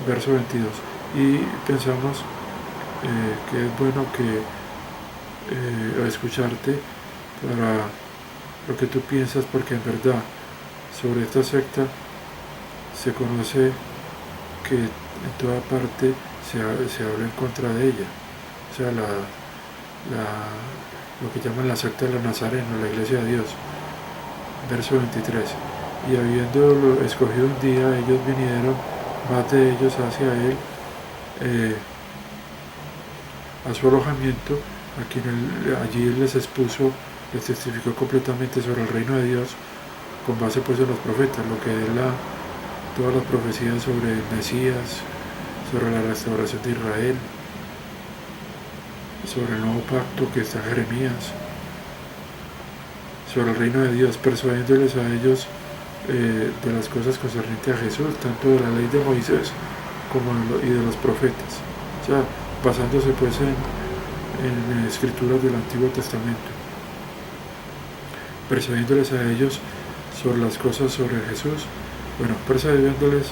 verso 22. Y pensamos que es bueno que escucharte para lo que tú piensas, porque en verdad sobre esta secta se conoce que en toda parte se habla en contra de ella. O sea, lo que llaman la secta de los nazarenos, la iglesia de Dios. Verso 23. Y habiéndolo escogido un día, ellos vinieron, más de ellos hacia él, a su alojamiento, allí él les expuso, les testificó completamente sobre el reino de Dios, con base pues en los profetas, lo que es todas las profecías sobre el Mesías, sobre la restauración de Israel, sobre el nuevo pacto que está en Jeremías, sobre el reino de Dios, persuadiéndoles a ellos de las cosas concernientes a Jesús, tanto de la ley de Moisés como y de los profetas. O sea, basándose pues en escrituras del Antiguo Testamento, persuadiéndoles a ellos sobre las cosas sobre Jesús, bueno, persuadiéndoles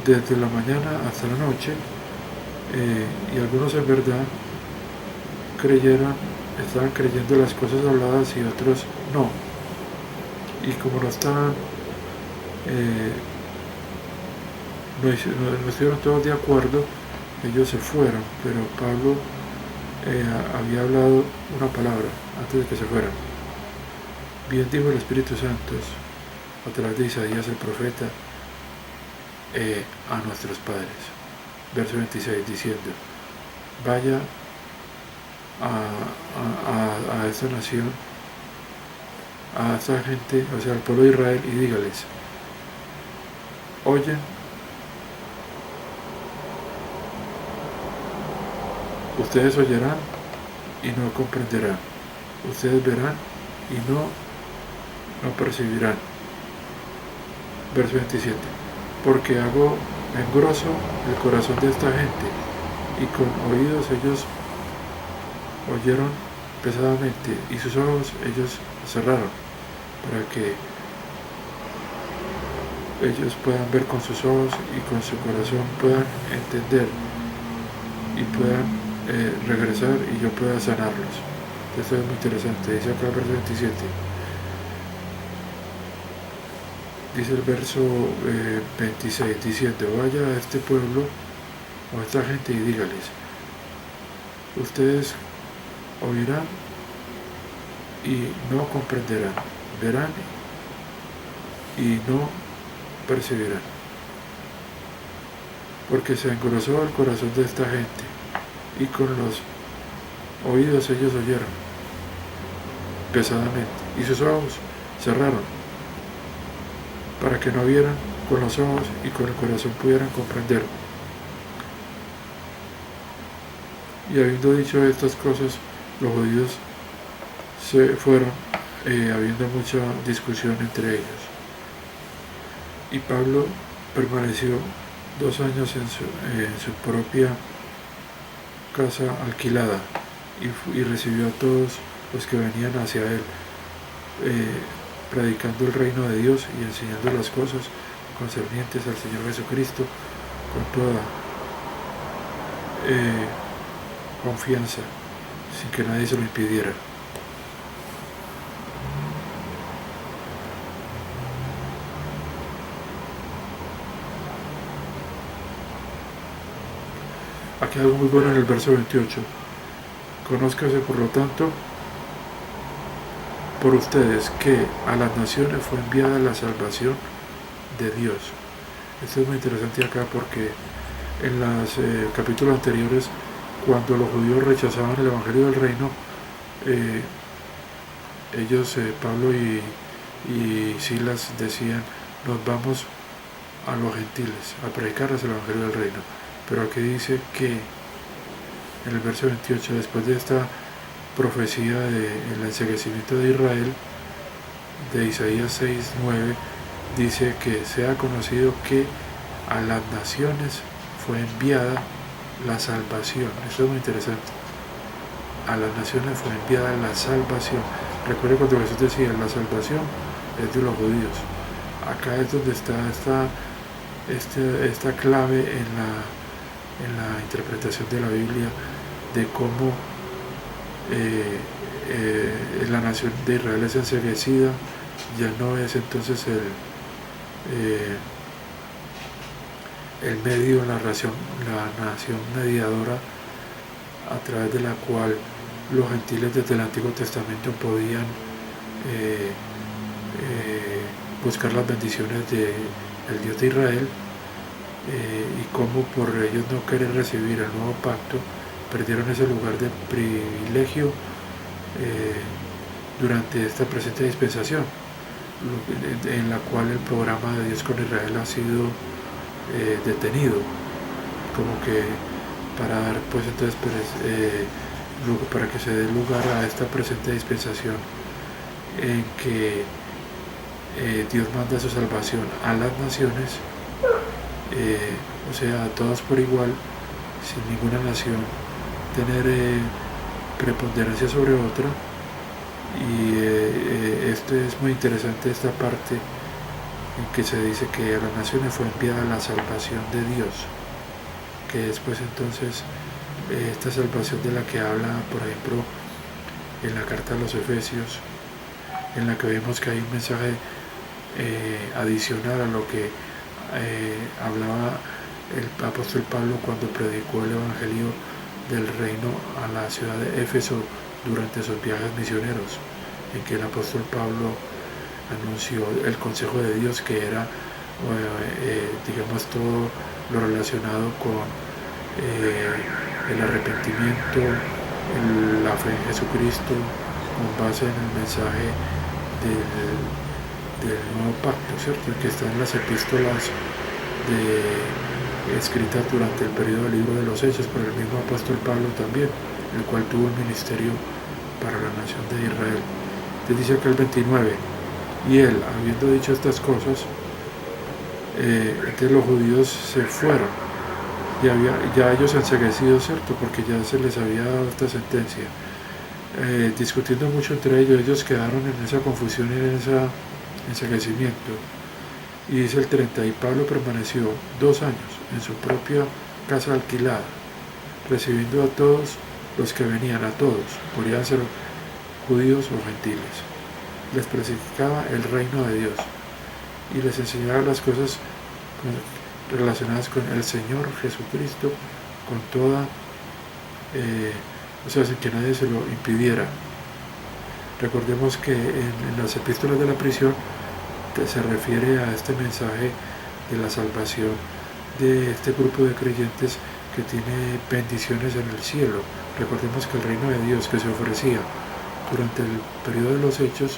desde la mañana hasta la noche, y algunos en verdad estaban creyendo las cosas habladas y otros no, y como no estaban no estuvieron todos de acuerdo, ellos se fueron, pero Pablo había hablado una palabra antes de que se fueran. Bien dijo el Espíritu Santo a través de Isaías el profeta a nuestros padres. Verso 26 diciendo: vaya a esta nación, a esta gente, o sea, al pueblo de Israel, y dígales: oyen, ustedes oyerán y no comprenderán, ustedes verán y no percibirán. Verso 27. Porque hago engroso el corazón de esta gente, y con oídos ellos oyeron pesadamente, y sus ojos ellos cerraron, para que ellos puedan ver con sus ojos y con su corazón puedan entender y puedan regresar y yo pueda sanarlos. Esto es muy interesante. Dice acá el verso 27. Dice el verso 26 diciendo: vaya a este pueblo o a esta gente y dígales: ustedes oirán y no comprenderán, verán y no percibirán, porque se engrosó el corazón de esta gente, y con los oídos ellos oyeron pesadamente, y sus ojos cerraron, para que no vieran con los ojos y con el corazón pudieran comprender. Y habiendo dicho estas cosas, los judíos se fueron, habiendo mucha discusión entre ellos. Y Pablo permaneció 2 años en su propia casa alquilada, y recibió a todos los que venían hacia él, predicando el reino de Dios y enseñando las cosas concernientes al Señor Jesucristo con toda confianza, sin que nadie se lo impidiera. Aquí hay algo muy bueno en el verso 28. Conózcase por lo tanto por ustedes que a las naciones fue enviada la salvación de Dios. Esto es muy interesante acá, porque en los capítulos anteriores, cuando los judíos rechazaban el evangelio del reino, ellos, Pablo y Silas, decían: nos vamos a los gentiles a predicarles el evangelio del reino. Pero aquí dice que en el verso 28, después de esta profecía del enceguecimiento de Israel, de Isaías 6:9, dice que sea conocido que a las naciones fue enviada la salvación. Esto es muy interesante. A las naciones fue enviada la salvación. Recuerde cuando Jesús decía: la salvación es de los judíos. Acá es donde está esta esta clave en la interpretación de la Biblia de cómo la nación de Israel es enseguecida, ya no es entonces el medio, la nación mediadora a través de la cual los gentiles desde el Antiguo Testamento podían buscar las bendiciones del Dios de Israel, y cómo por ellos no querer recibir el nuevo pacto perdieron ese lugar de privilegio durante esta presente dispensación, en la cual el programa de Dios con Israel ha sido detenido, como que para dar pues entonces para que se dé lugar a esta presente dispensación en que Dios manda su salvación a las naciones, o sea, a todas por igual, sin ninguna nación tener preponderancia sobre otra. Y esto es muy interesante, esta parte en que se dice que a las naciones fue enviada la salvación de Dios, que es pues entonces esta salvación de la que habla, por ejemplo, en la carta a los Efesios, en la que vemos que hay un mensaje adicional a lo que hablaba el apóstol Pablo cuando predicó el evangelio del reino a la ciudad de Éfeso durante sus viajes misioneros, en que el apóstol Pablo anunció el consejo de Dios, que era digamos todo lo relacionado con el arrepentimiento, la fe en Jesucristo, con base en el mensaje del nuevo pacto, ¿cierto? Que está en las epístolas escritas durante el periodo del libro de los Hechos por el mismo apóstol Pablo también, el cual tuvo un ministerio para la nación de Israel. Entonces dice acá el 29, y él, habiendo dicho estas cosas, entonces los judíos se fueron, y ya ellos enseguecidos, ¿cierto? Porque ya se les había dado esta sentencia. Discutiendo mucho entre ellos quedaron en esa confusión y en ese enseguecimiento. Y dice el 30, y Pablo permaneció 2 años en su propia casa alquilada, recibiendo a todos los que venían, a todos, podrían ser judíos o gentiles. Les predicaba el reino de Dios y les enseñaba las cosas relacionadas con el Señor Jesucristo, con toda, o sea, sin que nadie se lo impidiera. Recordemos que en las epístolas de la prisión se refiere a este mensaje de la salvación de este grupo de creyentes que tiene bendiciones en el cielo. Recordemos que el reino de Dios que se ofrecía durante el periodo de los Hechos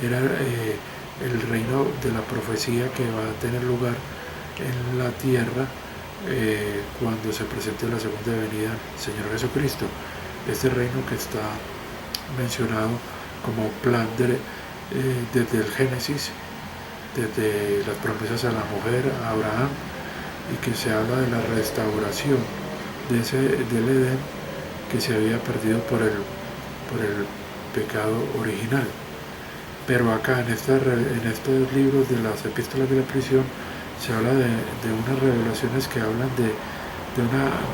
era el reino de la profecía que va a tener lugar en la tierra cuando se presente la segunda venida del Señor Jesucristo. Este reino que está mencionado como plan desde el Génesis, desde las promesas a la mujer, a Abraham, y que se habla de la restauración del Edén que se había perdido por el pecado original. Pero acá en estos libros de las epístolas de la prisión se habla de unas revelaciones que hablan de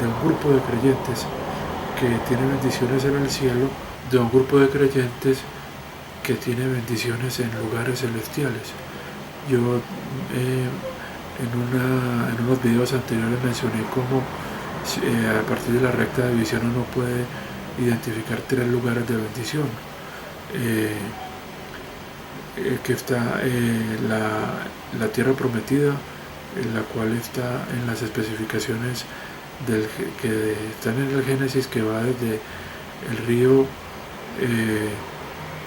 un grupo de creyentes que tiene bendiciones en el cielo, de un grupo de creyentes que tiene bendiciones en lugares celestiales. Yo en unos videos anteriores mencioné cómo a partir de la recta división uno puede identificar 3 lugares de bendición, que está la tierra prometida, en la cual está en las especificaciones que están en el Génesis, que va desde el río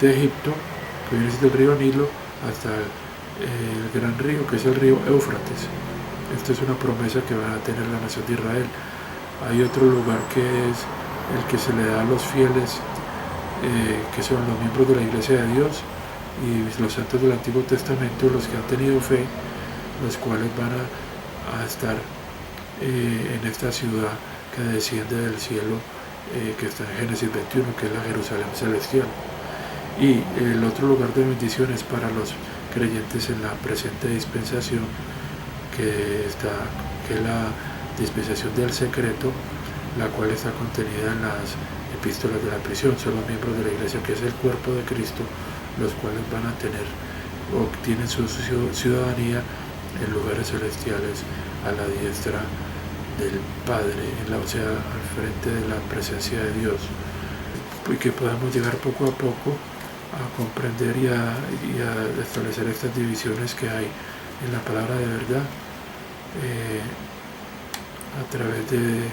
de Egipto, que viene desde el río Nilo, hasta el gran río, que es el río Éufrates. Esta es una promesa que va a tener la nación de Israel. Hay otro lugar que es el que se le da a los fieles, que son los miembros de la Iglesia de Dios y los santos del Antiguo Testamento, los que han tenido fe, los cuales van a estar en esta ciudad que desciende del cielo, que está en Génesis 21, que es la Jerusalén celestial. Y el otro lugar de bendiciones para los creyentes en la presente dispensación, que es la dispensación del secreto, la cual está contenida en las epístolas de la prisión. Son los miembros de la iglesia, que es el cuerpo de Cristo, los cuales van a obtienen su ciudadanía en lugares celestiales a la diestra del Padre, o sea, al frente de la presencia de Dios, y que podamos llegar poco a poco a comprender y a establecer estas divisiones que hay en la palabra de verdad, a través de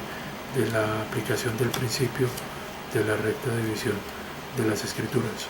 la aplicación del principio de la recta división de las Escrituras.